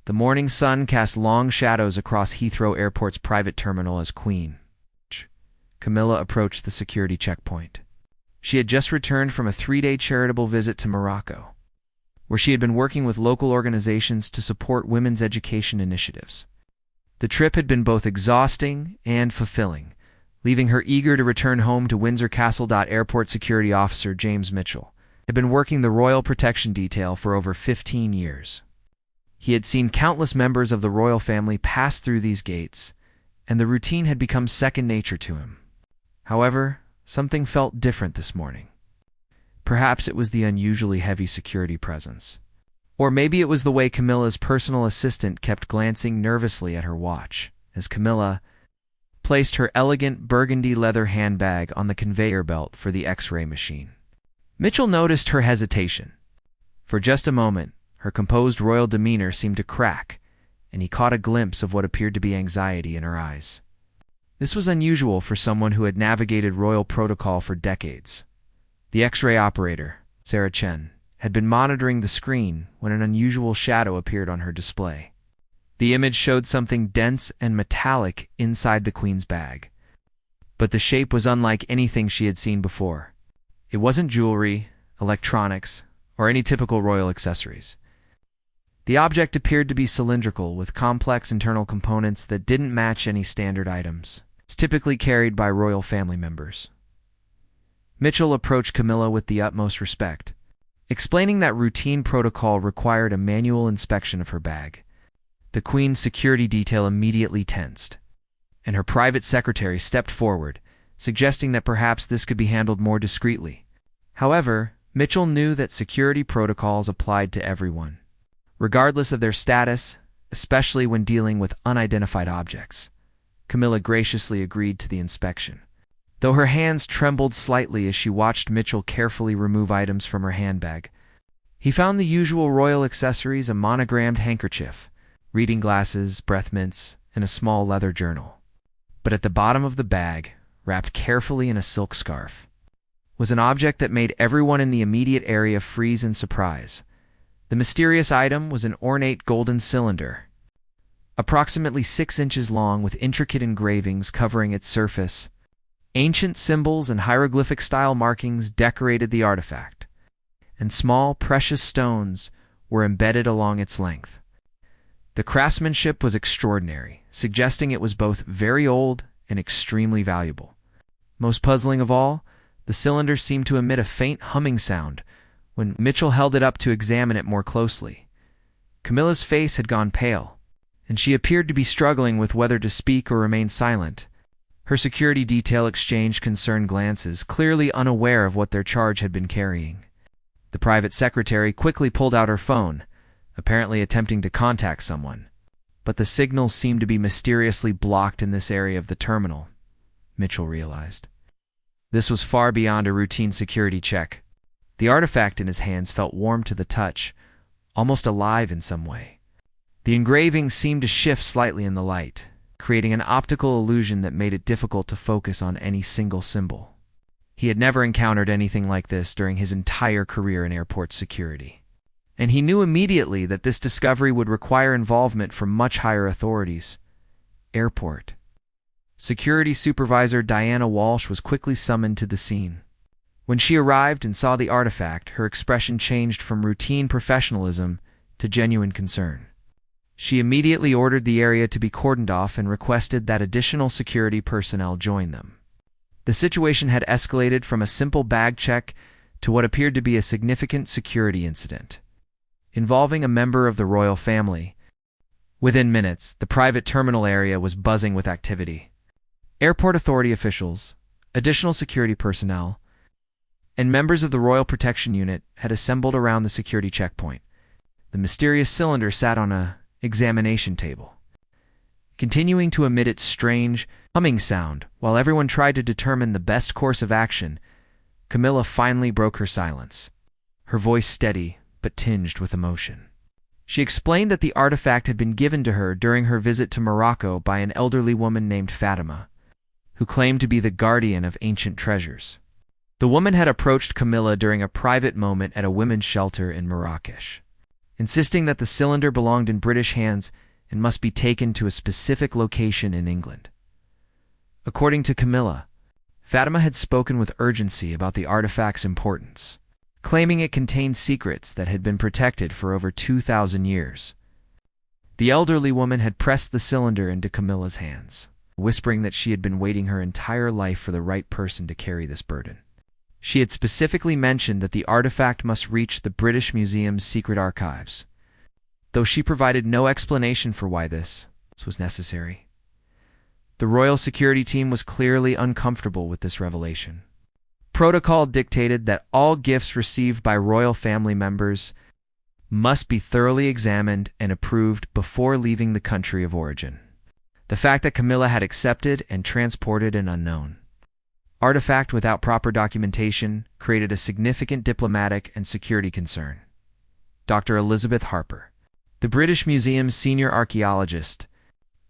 The morning sun cast long shadows across Heathrow Airport's private terminal as Queen Camilla approached the security checkpoint. She had just returned from a 3-day charitable visit to Morocco, where she had been working with local organizations to support women's education initiatives. The trip had been both exhausting and fulfilling, leaving her eager to return home to Windsor Castle. Airport security officer James Mitchell had been working the Royal Protection Detail for over 15 years. He had seen countless members of the royal family pass through these gates, and the routine had become second nature to him. However, something felt different this morning. Perhaps it was the unusually heavy security presence. Or maybe it was the way Camilla's personal assistant kept glancing nervously at her watch as Camilla placed her elegant burgundy leather handbag on the conveyor belt for the X-ray machine. Mitchell noticed her hesitation. For just a moment, her composed royal demeanor seemed to crack, and he caught a glimpse of what appeared to be anxiety in her eyes. This was unusual for someone who had navigated royal protocol for decades. The X-ray operator, Sarah Chen, had been monitoring the screen when an unusual shadow appeared on her display. The image showed something dense and metallic inside the Queen's bag, but the shape was unlike anything she had seen before. It wasn't jewelry, electronics, or any typical royal accessories. The object appeared to be cylindrical with complex internal components that didn't match any standard items typically carried by royal family members. Mitchell approached Camilla with the utmost respect, explaining that routine protocol required a manual inspection of her bag. The Queen's security detail immediately tensed, and her private secretary stepped forward, suggesting that perhaps this could be handled more discreetly. However, Mitchell knew that security protocols applied to everyone, regardless of their status, especially when dealing with unidentified objects. Camilla graciously agreed to the inspection, though her hands trembled slightly as she watched Mitchell carefully remove items from her handbag. He found the usual royal accessories: a monogrammed handkerchief, reading glasses, breath mints, and a small leather journal. But at the bottom of the bag, wrapped carefully in a silk scarf, was an object that made everyone in the immediate area freeze in surprise. The mysterious item was an ornate golden cylinder, approximately 6 inches long, with intricate engravings covering its surface. Ancient symbols and hieroglyphic-style markings decorated the artifact, and small, precious stones were embedded along its length. The craftsmanship was extraordinary, suggesting it was both very old and extremely valuable. Most puzzling of all, the cylinder seemed to emit a faint humming sound when Mitchell held it up to examine it more closely. Camilla's face had gone pale, and she appeared to be struggling with whether to speak or remain silent. Her security detail exchanged concerned glances, clearly unaware of what their charge had been carrying. The private secretary quickly pulled out her phone, apparently attempting to contact someone, but the signal seemed to be mysteriously blocked in this area of the terminal, Mitchell realized. This was far beyond a routine security check. The artifact in his hands felt warm to the touch, almost alive in some way. The engravings seemed to shift slightly in the light, creating an optical illusion that made it difficult to focus on any single symbol. He had never encountered anything like this during his entire career in airport security, and he knew immediately that this discovery would require involvement from much higher authorities. Airport Security Supervisor Diana Walsh was quickly summoned to the scene. When she arrived and saw the artifact, her expression changed from routine professionalism to genuine concern. She immediately ordered the area to be cordoned off and requested that additional security personnel join them. The situation had escalated from a simple bag check to what appeared to be a significant security incident, involving a member of the royal family. Within minutes, the private terminal area was buzzing with activity. Airport authority officials, additional security personnel, and members of the Royal Protection Unit had assembled around the security checkpoint. The mysterious cylinder sat on an examination table, continuing to emit its strange, humming sound while everyone tried to determine the best course of action. Camilla finally broke her silence, her voice steady but tinged with emotion. She explained that the artifact had been given to her during her visit to Morocco by an elderly woman named Fatima, who claimed to be the guardian of ancient treasures. The woman had approached Camilla during a private moment at a women's shelter in Marrakesh. insisting that the cylinder belonged in British hands and must be taken to a specific location in England. According to Camilla, Fatima had spoken with urgency about the artifact's importance, claiming it contained secrets that had been protected for over 2,000 years. The elderly woman had pressed the cylinder into Camilla's hands, whispering that she had been waiting her entire life for the right person to carry this burden. She had specifically mentioned that the artifact must reach the British Museum's secret archives, though she provided no explanation for why this was necessary. The royal security team was clearly uncomfortable with this revelation. Protocol dictated that all gifts received by royal family members must be thoroughly examined and approved before leaving the country of origin. The fact that Camilla had accepted and transported an unknown artifact without proper documentation created a significant diplomatic and security concern. Dr. Elizabeth Harper, the British Museum's senior archaeologist,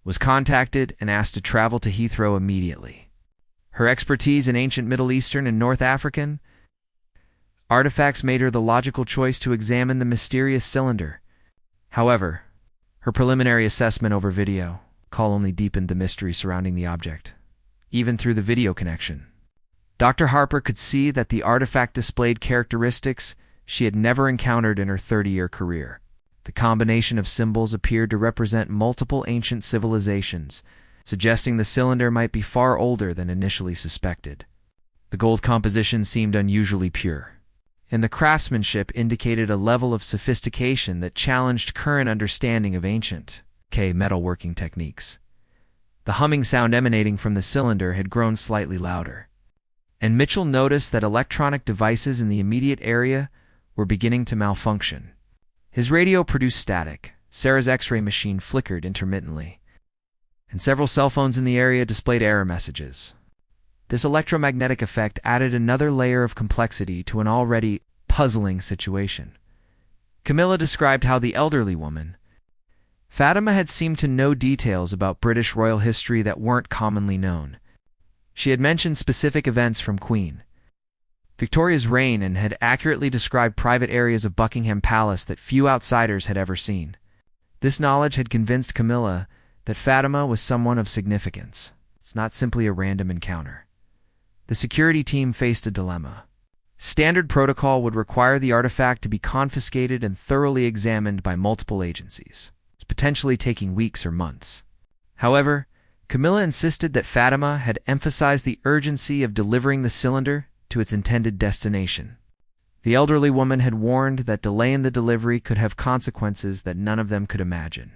was contacted and asked to travel to Heathrow immediately. Her expertise in ancient Middle Eastern and North African artifacts made her the logical choice to examine the mysterious cylinder. However, her preliminary assessment over video call only deepened the mystery surrounding the object, even through the video connection. Dr. Harper could see that the artifact displayed characteristics she had never encountered in her 30-year career. The combination of symbols appeared to represent multiple ancient civilizations, suggesting the cylinder might be far older than initially suspected. The gold composition seemed unusually pure, and the craftsmanship indicated a level of sophistication that challenged current understanding of ancient metalworking techniques. The humming sound emanating from the cylinder had grown slightly louder, and Mitchell noticed that electronic devices in the immediate area were beginning to malfunction. His radio produced static, Sarah's X-ray machine flickered intermittently, and several cell phones in the area displayed error messages. This electromagnetic effect added another layer of complexity to an already puzzling situation. Camilla described how the elderly woman, Fatima, had seemed to know details about British royal history that weren't commonly known. She had mentioned specific events from Queen Victoria's reign and had accurately described private areas of Buckingham Palace that few outsiders had ever seen. This knowledge had convinced Camilla that Fatima was someone of significance. It's not simply a random encounter. The security team faced a dilemma. Standard protocol would require the artifact to be confiscated and thoroughly examined by multiple agencies, potentially taking weeks or months. However, Camilla insisted that Fatima had emphasized the urgency of delivering the cylinder to its intended destination. The elderly woman had warned that delay in the delivery could have consequences that none of them could imagine.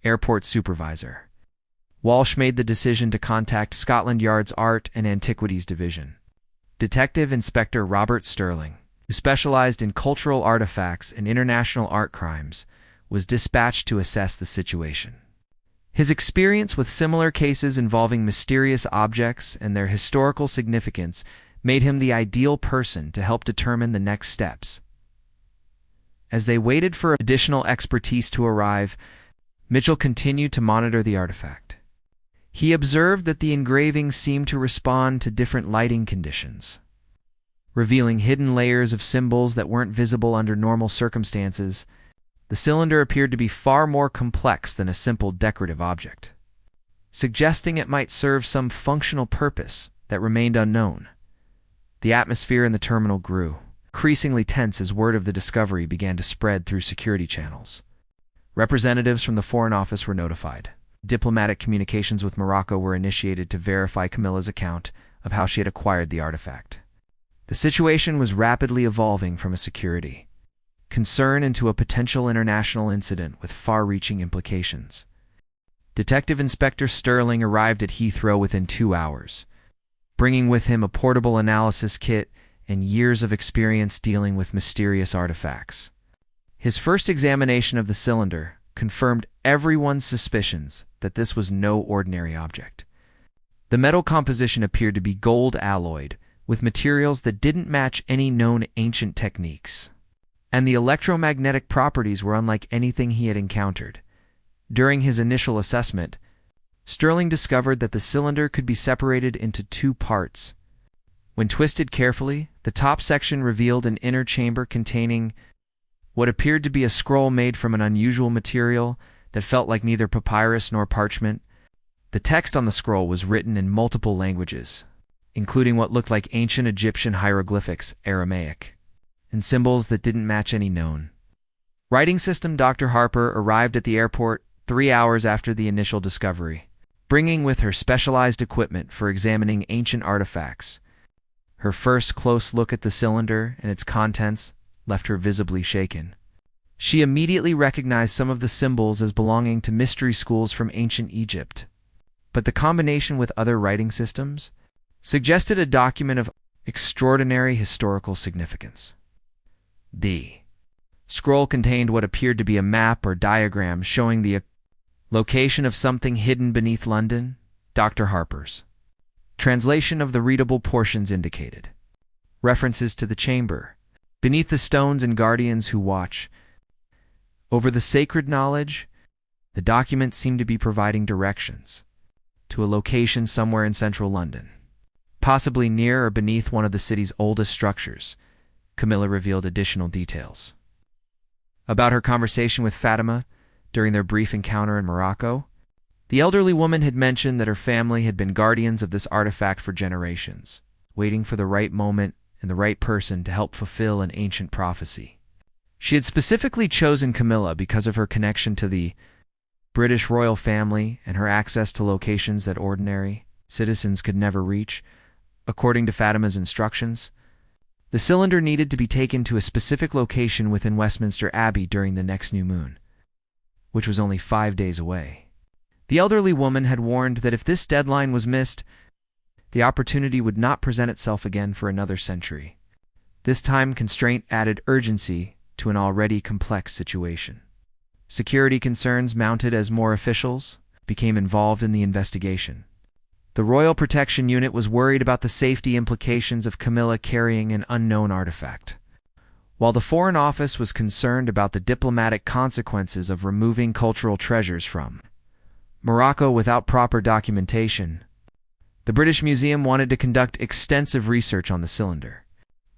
Airport supervisor Walsh made the decision to contact Scotland Yard's Art and Antiquities Division. Detective Inspector Robert Sterling, who specialized in cultural artifacts and international art crimes, was dispatched to assess the situation. His experience with similar cases involving mysterious objects and their historical significance made him the ideal person to help determine the next steps. As they waited for additional expertise to arrive, Mitchell continued to monitor the artifact. He observed that the engraving seemed to respond to different lighting conditions, revealing hidden layers of symbols that weren't visible under normal circumstances. The cylinder appeared to be far more complex than a simple decorative object, suggesting it might serve some functional purpose that remained unknown. The atmosphere in the terminal grew, increasingly tense as word of the discovery began to spread through security channels. Representatives from the Foreign Office were notified. Diplomatic communications with Morocco were initiated to verify Camilla's account of how she had acquired the artifact. The situation was rapidly evolving from a security concern into a potential international incident with far-reaching implications. Detective Inspector Sterling arrived at Heathrow within 2 hours, bringing with him a portable analysis kit and years of experience dealing with mysterious artifacts. His first examination of the cylinder confirmed everyone's suspicions that this was no ordinary object. The metal composition appeared to be gold alloyed, with materials that didn't match any known ancient techniques, and the electromagnetic properties were unlike anything he had encountered. During his initial assessment, Sterling discovered that the cylinder could be separated into 2 parts. When twisted carefully, the top section revealed an inner chamber containing what appeared to be a scroll made from an unusual material that felt like neither papyrus nor parchment. The text on the scroll was written in multiple languages, including what looked like ancient Egyptian hieroglyphics, Aramaic, and symbols that didn't match any known writing system. Dr. Harper arrived at the airport 3 hours after the initial discovery, bringing with her specialized equipment for examining ancient artifacts. Her first close look at the cylinder and its contents left her visibly shaken. She immediately recognized some of the symbols as belonging to mystery schools from ancient Egypt, but the combination with other writing systems suggested a document of extraordinary historical significance. The scroll contained what appeared to be a map or diagram showing the location of something hidden beneath London. Dr. Harper's translation of the readable portions indicated references to the chamber beneath the stones and guardians who watch over the sacred knowledge. The document seemed to be providing directions to a location somewhere in central London, possibly near or beneath one of the city's oldest structures. Camilla revealed additional details about her conversation with Fatima during their brief encounter in Morocco. The elderly woman had mentioned that her family had been guardians of this artifact for generations, waiting for the right moment and the right person to help fulfill an ancient prophecy. She had specifically chosen Camilla because of her connection to the British royal family and her access to locations that ordinary citizens could never reach. According to Fatima's instructions, the cylinder needed to be taken to a specific location within Westminster Abbey during the next new moon, which was only 5 days away. The elderly woman had warned that if this deadline was missed, the opportunity would not present itself again for another century. This time constraint added urgency to an already complex situation. Security concerns mounted as more officials became involved in the investigation. The Royal Protection Unit was worried about the safety implications of Camilla carrying an unknown artifact, while the Foreign Office was concerned about the diplomatic consequences of removing cultural treasures from Morocco without proper documentation. The British Museum wanted to conduct extensive research on the cylinder,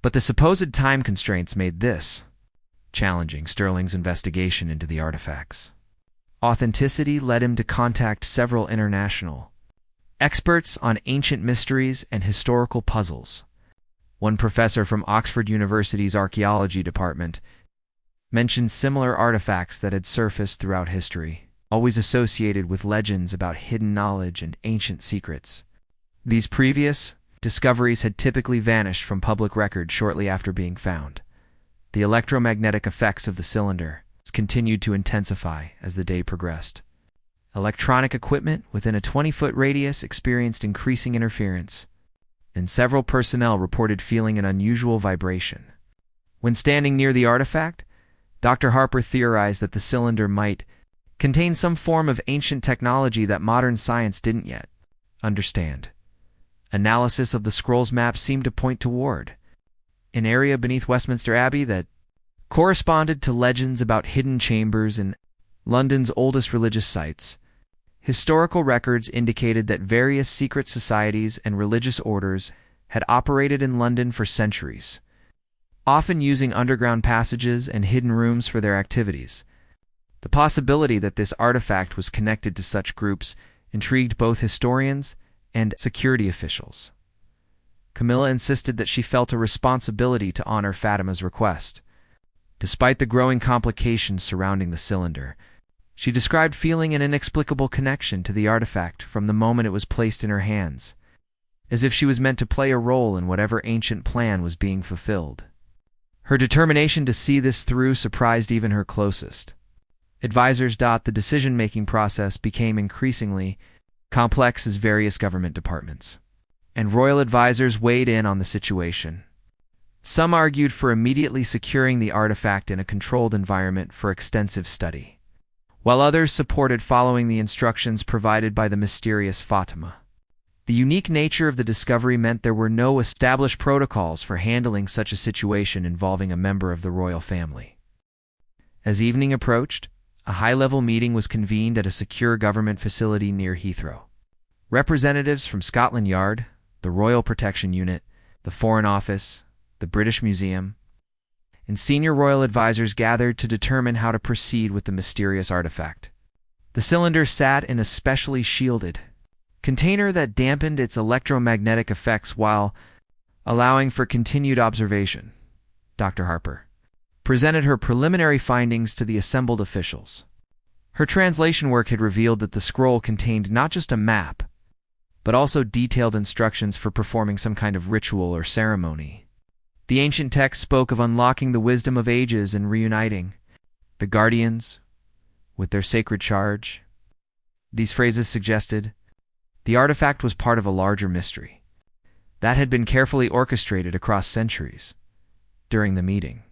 but the supposed time constraints made this challenging Sterling's investigation into the artifacts. Authenticity led him to contact several international experts on ancient mysteries and historical puzzles. One professor from Oxford University's archaeology department mentioned similar artifacts that had surfaced throughout history, always associated with legends about hidden knowledge and ancient secrets. These previous discoveries had typically vanished from public record shortly after being found. The electromagnetic effects of the cylinder continued to intensify as the day progressed. Electronic equipment within a 20-foot radius experienced increasing interference, and several personnel reported feeling an unusual vibration. When standing near the artifact, Dr. Harper theorized that the cylinder might contain some form of ancient technology that modern science didn't yet understand. Analysis of the scroll's map seemed to point toward an area beneath Westminster Abbey that corresponded to legends about hidden chambers in London's oldest religious sites. Historical records indicated that various secret societies and religious orders had operated in London for centuries, often using underground passages and hidden rooms for their activities. The possibility that this artifact was connected to such groups intrigued both historians and security officials. Camilla insisted that she felt a responsibility to honor Fatima's request. Despite the growing complications surrounding the cylinder, she described feeling an inexplicable connection to the artifact from the moment it was placed in her hands, as if she was meant to play a role in whatever ancient plan was being fulfilled. Her determination to see this through surprised even her closest advisors. The decision-making process became increasingly complex as various government departments and royal advisors weighed in on the situation. Some argued for immediately securing the artifact in a controlled environment for extensive study, while others supported following the instructions provided by the mysterious Fatima. The unique nature of the discovery meant there were no established protocols for handling such a situation involving a member of the royal family. As evening approached, a high-level meeting was convened at a secure government facility near Heathrow. Representatives from Scotland Yard, the Royal Protection Unit, the Foreign Office, the British Museum, and senior royal advisors gathered to determine how to proceed with the mysterious artifact. The cylinder sat in a specially shielded container that dampened its electromagnetic effects while allowing for continued observation. Dr. Harper presented her preliminary findings to the assembled officials. Her translation work had revealed that the scroll contained not just a map, but also detailed instructions for performing some kind of ritual or ceremony. The ancient text spoke of unlocking the wisdom of ages and reuniting the guardians with their sacred charge. These phrases suggested the artifact was part of a larger mystery that had been carefully orchestrated across centuries. During the meeting,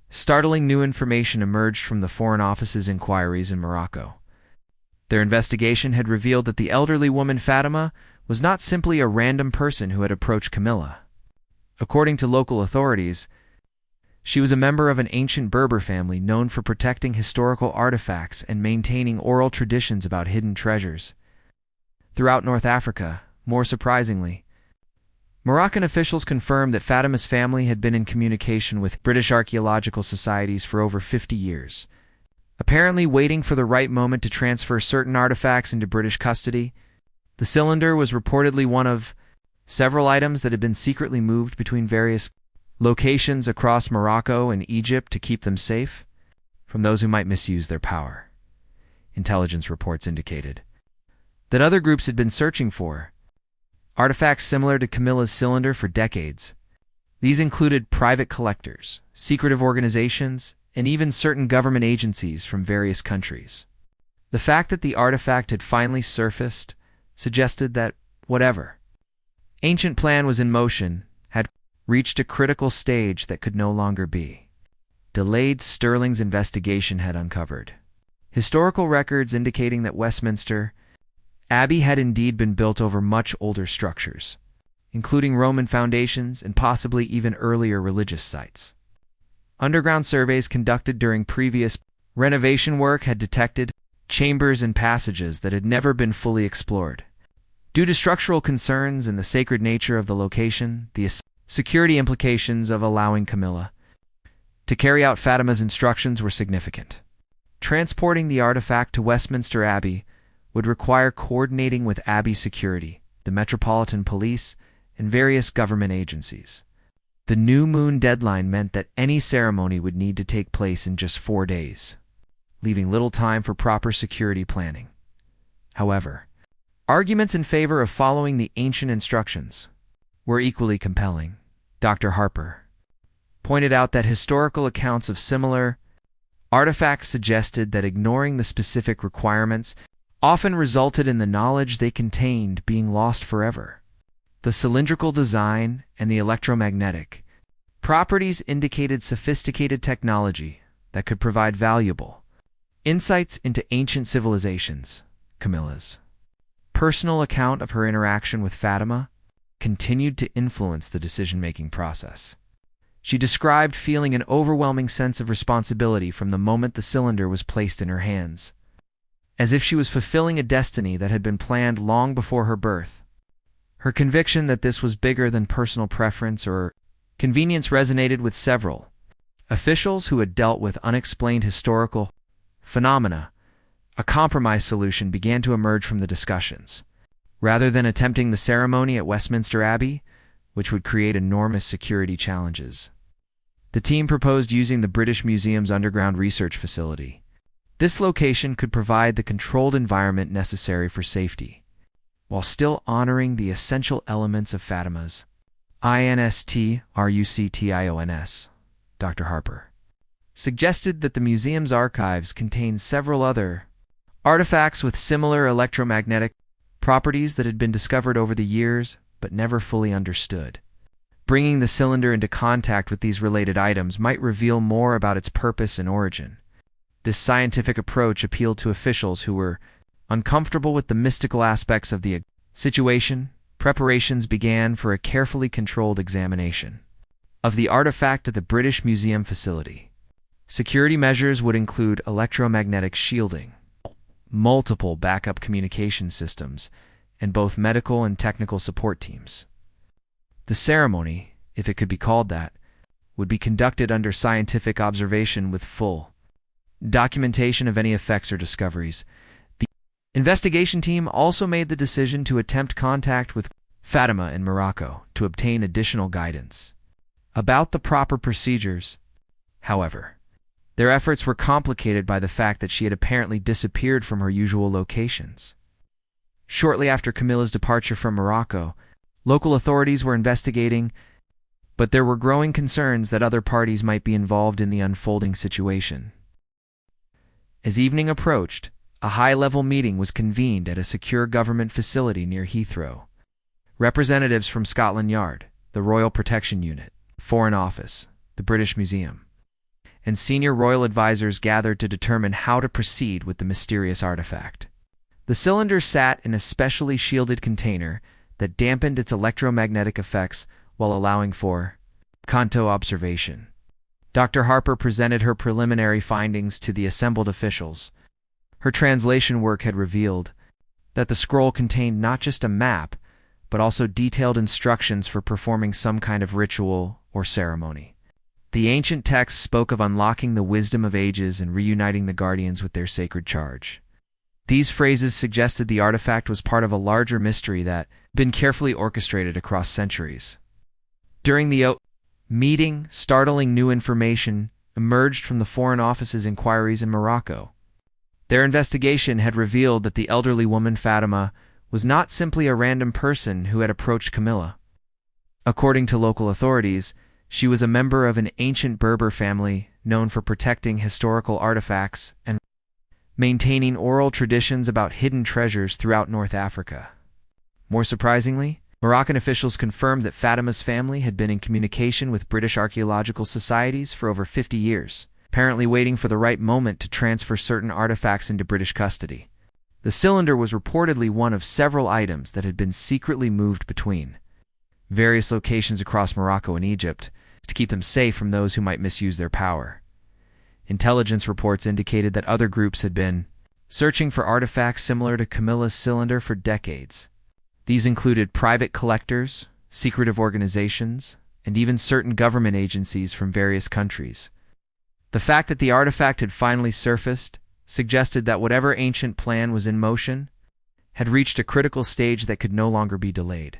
startling new information emerged from the Foreign Office's inquiries in Morocco. Their investigation had revealed that the elderly woman Fatima was not simply a random person who had approached Camilla. According to local authorities, she was a member of an ancient Berber family known for protecting historical artifacts and maintaining oral traditions about hidden treasures. Throughout North Africa, more surprisingly, Moroccan officials confirmed that Fatima's family had been in communication with British archaeological societies for over 50 years, apparently waiting for the right moment to transfer certain artifacts into British custody. The cylinder was reportedly one of several items that had been secretly moved between various locations across Morocco and Egypt to keep them safe from those who might misuse their power. Intelligence reports indicated that other groups had been searching for artifacts similar to Camilla's cylinder for decades. These included private collectors, secretive organizations, and even certain government agencies from various countries. The fact that the artifact had finally surfaced suggested that whatever ancient plan was in motion had reached a critical stage that could no longer be delayed. Sterling's investigation had uncovered historical records indicating that Westminster Abbey had indeed been built over much older structures, including Roman foundations and possibly even earlier religious sites. Underground surveys conducted during previous renovation work had detected chambers and passages that had never been fully explored. Due to structural concerns and the sacred nature of the location, the security implications of allowing Camilla to carry out Fatima's instructions were significant. Transporting the artifact to Westminster Abbey would require coordinating with Abbey security, the Metropolitan Police, and various government agencies. The new moon deadline meant that any ceremony would need to take place in just 4 days, leaving little time for proper security planning. However, arguments in favor of following the ancient instructions were equally compelling. Dr. Harper pointed out that historical accounts of similar artifacts suggested that ignoring the specific requirements often resulted in the knowledge they contained being lost forever. The cylindrical design and the electromagnetic properties indicated sophisticated technology that could provide valuable insights into ancient civilizations. Camilla's personal account of her interaction with Fatima continued to influence the decision-making process. She described feeling an overwhelming sense of responsibility from the moment the cylinder was placed in her hands, as if she was fulfilling a destiny that had been planned long before her birth. Her conviction that this was bigger than personal preference or convenience resonated with several officials who had dealt with unexplained historical phenomena. A compromise solution began to emerge from the discussions. Rather than attempting the ceremony at Westminster Abbey, which would create enormous security challenges, the team proposed using the British Museum's underground research facility. This location could provide the controlled environment necessary for safety, while still honoring the essential elements of Fatima's instructions. Dr. Harper suggested that the museum's archives contain several other artifacts with similar electromagnetic properties that had been discovered over the years but never fully understood. Bringing the cylinder into contact with these related items might reveal more about its purpose and origin. This scientific approach appealed to officials who were uncomfortable with the mystical aspects of the situation. Preparations began for a carefully controlled examination of the artifact at the British Museum facility. Security measures would include electromagnetic shielding, multiple backup communication systems, and both medical and technical support teams. The ceremony, if it could be called that, would be conducted under scientific observation with full documentation of any effects or discoveries. The investigation team also made the decision to attempt contact with Fatima in Morocco to obtain additional guidance about the proper procedures. However, their efforts were complicated by the fact that she had apparently disappeared from her usual locations. Shortly after Camilla's departure from Morocco, local authorities were investigating, but there were growing concerns that other parties might be involved in the unfolding situation. As evening approached, a high-level meeting was convened at a secure government facility near Heathrow. Representatives from Scotland Yard, the Royal Protection Unit, Foreign Office, the British Museum, and senior royal advisors gathered to determine how to proceed with the mysterious artifact. The cylinder sat in a specially shielded container that dampened its electromagnetic effects while allowing for Kanto observation. Dr. Harper presented her preliminary findings to the assembled officials. Her translation work had revealed that the scroll contained not just a map, but also detailed instructions for performing some kind of ritual or ceremony. The ancient text spoke of unlocking the wisdom of ages and reuniting the guardians with their sacred charge. These phrases suggested the artifact was part of a larger mystery that had been carefully orchestrated across centuries. During the meeting, startling new information emerged from the Foreign Office's inquiries in Morocco. Their investigation had revealed that the elderly woman Fatima was not simply a random person who had approached Camilla. According to local authorities, she was a member of an ancient Berber family known for protecting historical artifacts and maintaining oral traditions about hidden treasures throughout North Africa. More surprisingly, Moroccan officials confirmed that Fatima's family had been in communication with British archaeological societies for over 50 years, apparently waiting for the right moment to transfer certain artifacts into British custody. The cylinder was reportedly one of several items that had been secretly moved between various locations across Morocco and Egypt to keep them safe from those who might misuse their power. Intelligence reports indicated that other groups had been searching for artifacts similar to Camilla's cylinder for decades. These included private collectors, secretive organizations, and even certain government agencies from various countries. The fact that the artifact had finally surfaced suggested that whatever ancient plan was in motion had reached a critical stage that could no longer be delayed.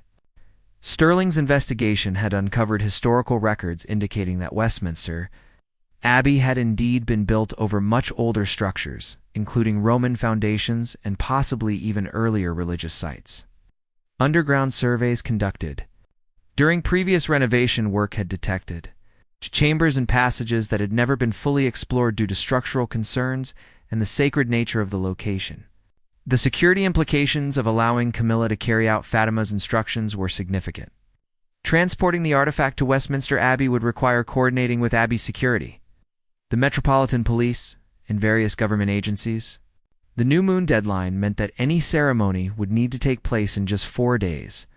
Sterling's investigation had uncovered historical records indicating that Westminster Abbey had indeed been built over much older structures, including Roman foundations and possibly even earlier religious sites. Underground surveys conducted during previous renovation work had detected chambers and passages that had never been fully explored due to structural concerns and the sacred nature of the location. The security implications of allowing Camilla to carry out Fatima's instructions were significant. Transporting the artifact to Westminster Abbey would require coordinating with Abbey security, the Metropolitan Police, and various government agencies. The new moon deadline meant that any ceremony would need to take place in just 4 days,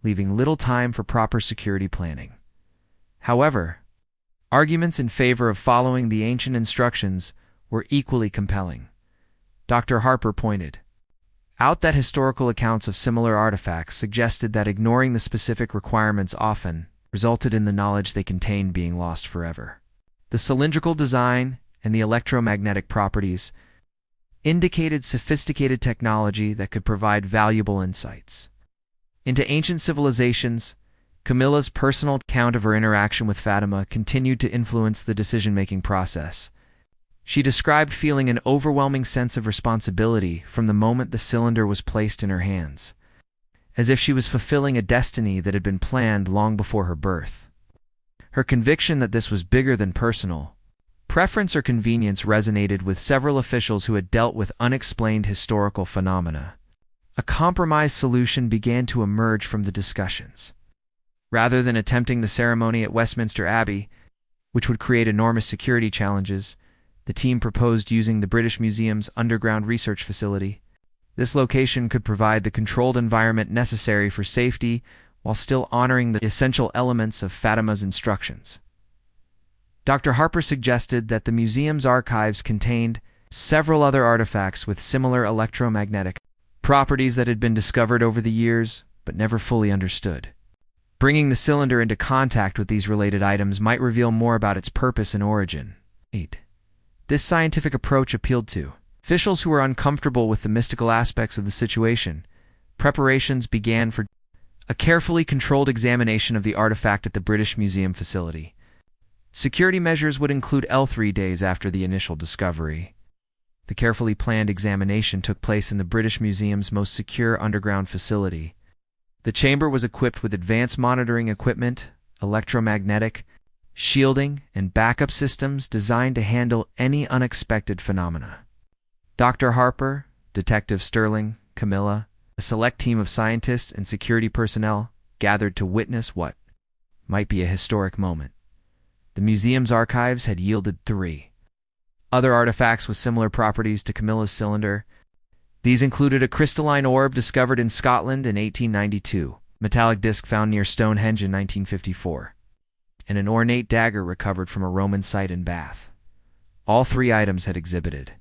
leaving little time for proper security planning. However, arguments in favor of following the ancient instructions were equally compelling. Dr. Harper pointed out that historical accounts of similar artifacts suggested that ignoring the specific requirements often resulted in the knowledge they contained being lost forever. The cylindrical design and the electromagnetic properties indicated sophisticated technology that could provide valuable insights into ancient civilizations. Camilla's personal account of her interaction with Fatima continued to influence the decision-making process. She described feeling an overwhelming sense of responsibility from the moment the cylinder was placed in her hands, as if she was fulfilling a destiny that had been planned long before her birth. Her conviction that this was bigger than personal preference or convenience resonated with several officials who had dealt with unexplained historical phenomena. A compromise solution began to emerge from the discussions. Rather than attempting the ceremony at Westminster Abbey, which would create enormous security challenges, the team proposed using the British Museum's underground research facility. This location could provide the controlled environment necessary for safety while still honoring the essential elements of Fatima's instructions. Dr. Harper suggested that the museum's archives contained several other artifacts with similar electromagnetic properties that had been discovered over the years but never fully understood. Bringing the cylinder into contact with these related items might reveal more about its purpose and origin. 8. This scientific approach appealed to officials who were uncomfortable with the mystical aspects of the situation. Preparations began for a carefully controlled examination of the artifact at the British Museum facility. Security measures would include L3 days after the initial discovery. The carefully planned examination took place in the British Museum's most secure underground facility. The chamber was equipped with advanced monitoring equipment, electromagnetic, shielding, and backup systems designed to handle any unexpected phenomena. Dr. Harper, Detective Sterling, Camilla, a select team of scientists and security personnel gathered to witness what might be a historic moment. The museum's archives had yielded 3 other artifacts with similar properties to Camilla's cylinder. These included a crystalline orb discovered in Scotland in 1892, metallic disc found near Stonehenge in 1954, and an ornate dagger recovered from a Roman site in Bath. All 3 items had exhibited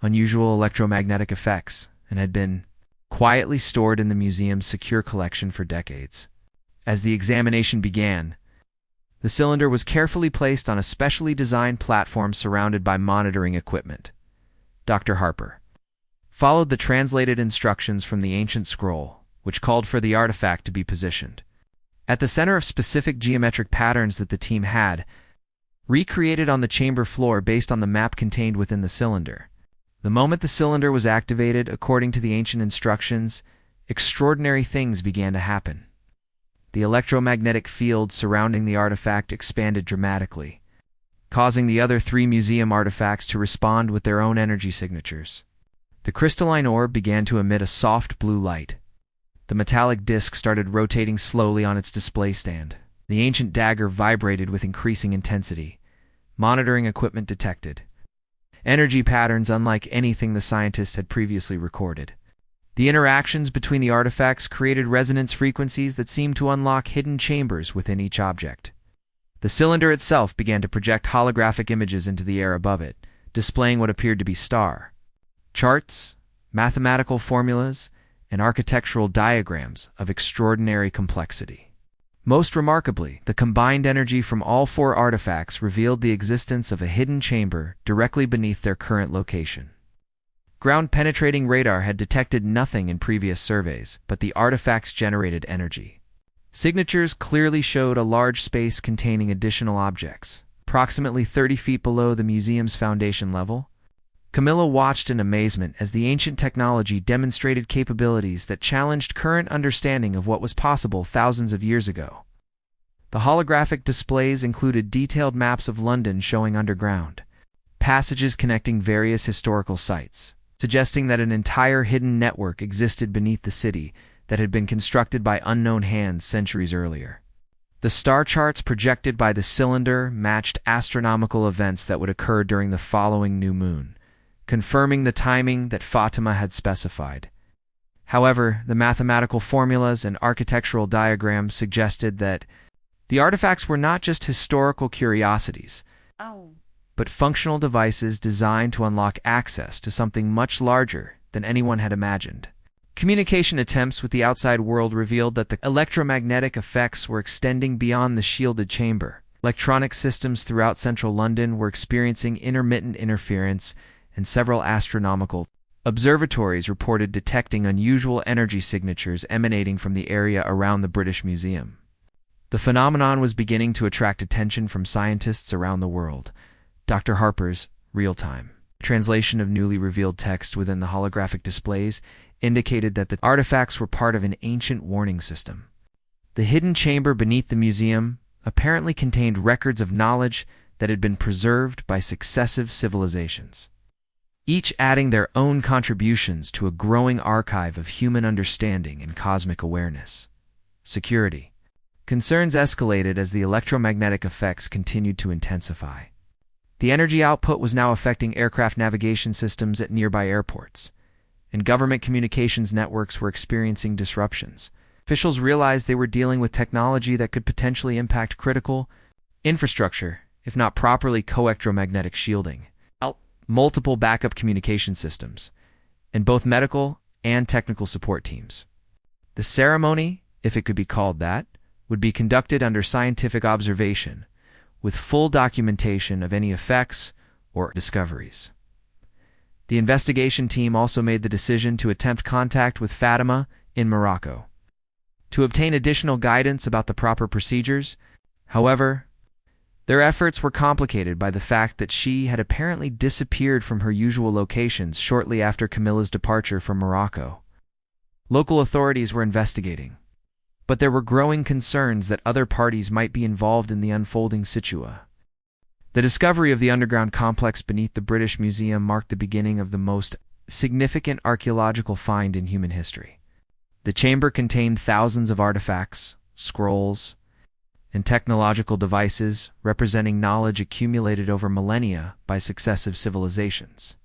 unusual electromagnetic effects and had been quietly stored in the museum's secure collection for decades. As the examination began, the cylinder was carefully placed on a specially designed platform surrounded by monitoring equipment. Dr. Harper followed the translated instructions from the ancient scroll, which called for the artifact to be positioned at the center of specific geometric patterns that the team had recreated on the chamber floor based on the map contained within the cylinder. The moment the cylinder was activated, according to the ancient instructions, extraordinary things began to happen. The electromagnetic field surrounding the artifact expanded dramatically, causing the other 3 museum artifacts to respond with their own energy signatures. The crystalline orb began to emit a soft blue light. The metallic disc started rotating slowly on its display stand. The ancient dagger vibrated with increasing intensity. Monitoring equipment detected energy patterns unlike anything the scientists had previously recorded. The interactions between the artifacts created resonance frequencies that seemed to unlock hidden chambers within each object. The cylinder itself began to project holographic images into the air above it, displaying what appeared to be star charts, mathematical formulas, and architectural diagrams of extraordinary complexity. Most remarkably, the combined energy from all 4 artifacts revealed the existence of a hidden chamber directly beneath their current location. Ground-penetrating radar had detected nothing in previous surveys, but the artifacts generated energy. Signatures clearly showed a large space containing additional objects, approximately 30 feet below the museum's foundation level. Camilla watched in amazement as the ancient technology demonstrated capabilities that challenged current understanding of what was possible thousands of years ago. The holographic displays included detailed maps of London showing underground passages connecting various historical sites, suggesting that an entire hidden network existed beneath the city that had been constructed by unknown hands centuries earlier. The star charts projected by the cylinder matched astronomical events that would occur during the following new moon, confirming the timing that Fatima had specified. However, the mathematical formulas and architectural diagrams suggested that the artifacts were not just historical curiosities, but functional devices designed to unlock access to something much larger than anyone had imagined. Communication attempts with the outside world revealed that the electromagnetic effects were extending beyond the shielded chamber. Electronic systems throughout central London were experiencing intermittent interference, and several astronomical observatories reported detecting unusual energy signatures emanating from the area around the British Museum. The phenomenon was beginning to attract attention from scientists around the world. Dr. Harper's real-time translation of newly revealed text within the holographic displays indicated that the artifacts were part of an ancient warning system. The hidden chamber beneath the museum apparently contained records of knowledge that had been preserved by successive civilizations, each adding their own contributions to a growing archive of human understanding and cosmic awareness. Security concerns escalated as the electromagnetic effects continued to intensify. The energy output was now affecting aircraft navigation systems at nearby airports, and government communications networks were experiencing disruptions. Officials realized they were dealing with technology that could potentially impact critical infrastructure if not properly electromagnetic shielding, multiple backup communication systems, and both medical and technical support teams. The ceremony if it could be called that, would be conducted under scientific observation, with full documentation of any effects or discoveries. The investigation team also made the decision to attempt contact with Fatima in Morocco to obtain additional guidance about the proper procedures. However, their efforts were complicated by the fact that she had apparently disappeared from her usual locations shortly after Camilla's departure from Morocco. Local authorities were investigating, but there were growing concerns that other parties might be involved in the unfolding situa. The discovery of the underground complex beneath the British Museum marked the beginning of the most significant archaeological find in human history. The chamber contained thousands of artifacts, scrolls, and technological devices representing knowledge accumulated over millennia by successive civilizations.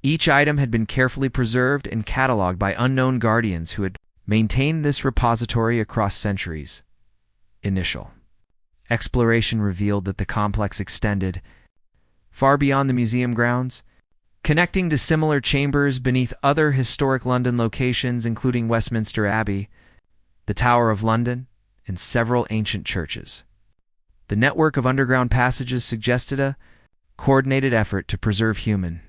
Each item had been carefully preserved and catalogued by unknown guardians who had maintained this repository across centuries. Initial exploration revealed that the complex extended far beyond the museum grounds, connecting to similar chambers beneath other historic London locations including Westminster Abbey, the Tower of London, and several ancient churches. The network of underground passages suggested a coordinated effort to preserve human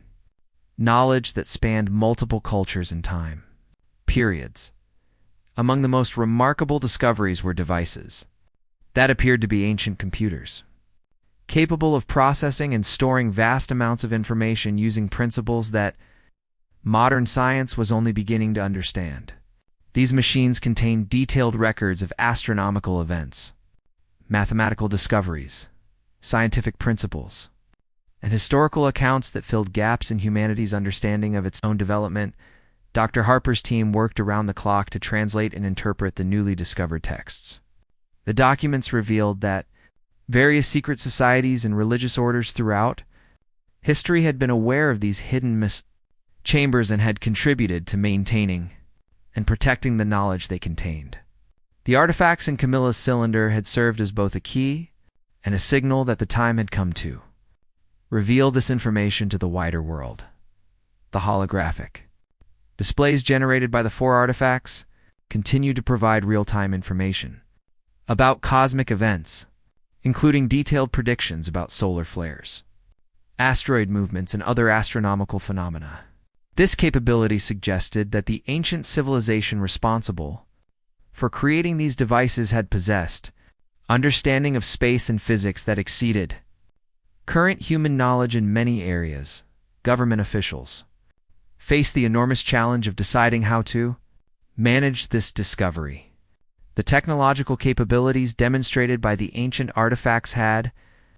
knowledge that spanned multiple cultures and time periods. Among the most remarkable discoveries were devices that appeared to be ancient computers, capable of processing and storing vast amounts of information using principles that modern science was only beginning to understand. These machines contained detailed records of astronomical events, mathematical discoveries, scientific principles, and historical accounts that filled gaps in humanity's understanding of its own development. Dr. Harper's team worked around the clock to translate and interpret the newly discovered texts. The documents revealed that various secret societies and religious orders throughout history had been aware of these hidden chambers and had contributed to maintaining and protecting the knowledge they contained. The artifacts in Camilla's cylinder had served as both a key and a signal that the time had come to reveal this information to the wider world. The holographic displays generated by the 4 artifacts continued to provide real-time information about cosmic events, including detailed predictions about solar flares, asteroid movements, and other astronomical phenomena. This capability suggested that the ancient civilization responsible for creating these devices had possessed understanding of space and physics that exceeded current human knowledge in many areas. Government officials faced the enormous challenge of deciding how to manage this discovery. The technological capabilities demonstrated by the ancient artifacts had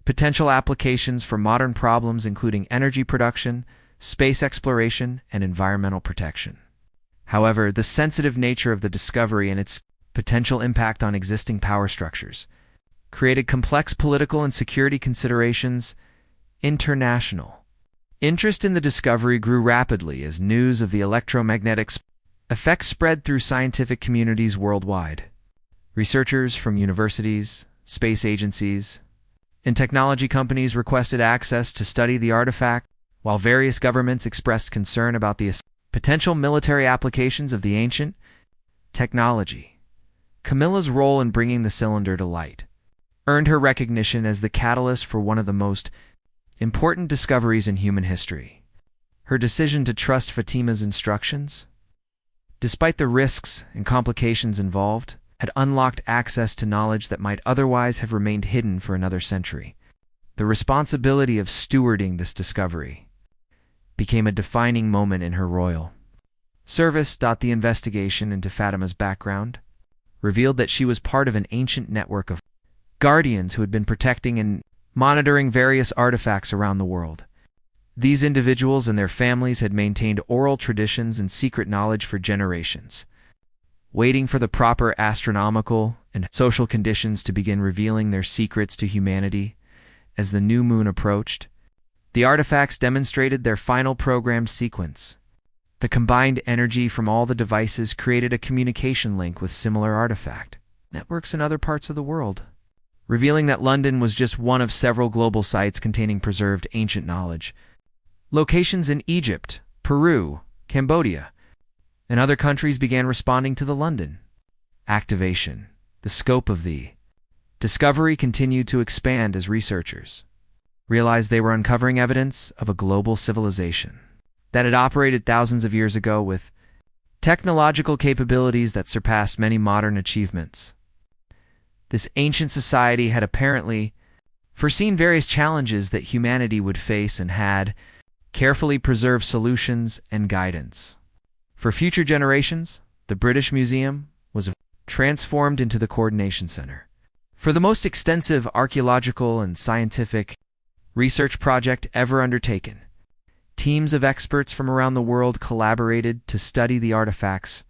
potential applications for modern problems including energy production, space exploration, and environmental protection. However, the sensitive nature of the discovery and its potential impact on existing power structures created complex political and security considerations. International interest in the discovery grew rapidly as news of the electromagnetic effects spread through scientific communities worldwide. Researchers from universities, space agencies, and technology companies requested access to study the artifact, while various governments expressed concern about the potential military applications of the ancient technology. Camilla's role in bringing the cylinder to light earned her recognition as the catalyst for one of the most important discoveries in human history. Her decision to trust Fatima's instructions, despite the risks and complications involved, had unlocked access to knowledge that might otherwise have remained hidden for another century. The responsibility of stewarding this discovery became a defining moment in her royal service. The investigation into Fatima's background revealed that she was part of an ancient network of guardians who had been protecting and monitoring various artifacts around the world. These individuals and their families had maintained oral traditions and secret knowledge for generations, waiting for the proper astronomical and social conditions to begin revealing their secrets to humanity. As the new moon approached, the artifacts demonstrated their final programmed sequence. The combined energy from all the devices created a communication link with similar artifact networks in other parts of the world, revealing that London was just one of several global sites containing preserved ancient knowledge. Locations in Egypt, Peru, Cambodia, and other countries began responding to the London activation. The scope of the discovery continued to expand as researchers realized they were uncovering evidence of a global civilization that had operated thousands of years ago with technological capabilities that surpassed many modern achievements. This ancient society had apparently foreseen various challenges that humanity would face and had carefully preserved solutions and guidance. For future generations, the British Museum was transformed into the coordination center for the most extensive archaeological and scientific research project ever undertaken. Teams of experts from around the world collaborated to study the artifacts,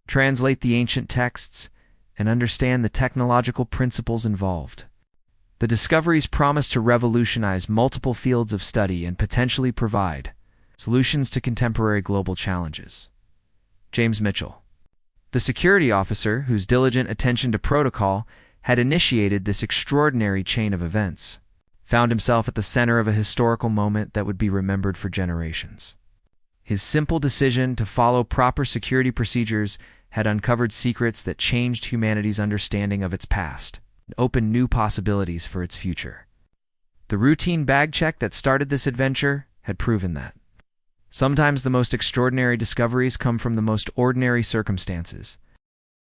translate the ancient texts, and understand the technological principles involved. The discoveries promised to revolutionize multiple fields of study and potentially provide solutions to contemporary global challenges. James Mitchell, the security officer whose diligent attention to protocol had initiated this extraordinary chain of events, found himself at the center of a historical moment that would be remembered for generations. His simple decision to follow proper security procedures had uncovered secrets that changed humanity's understanding of its past and opened new possibilities for its future. The routine bag check that started this adventure had proven that sometimes the most extraordinary discoveries come from the most ordinary circumstances.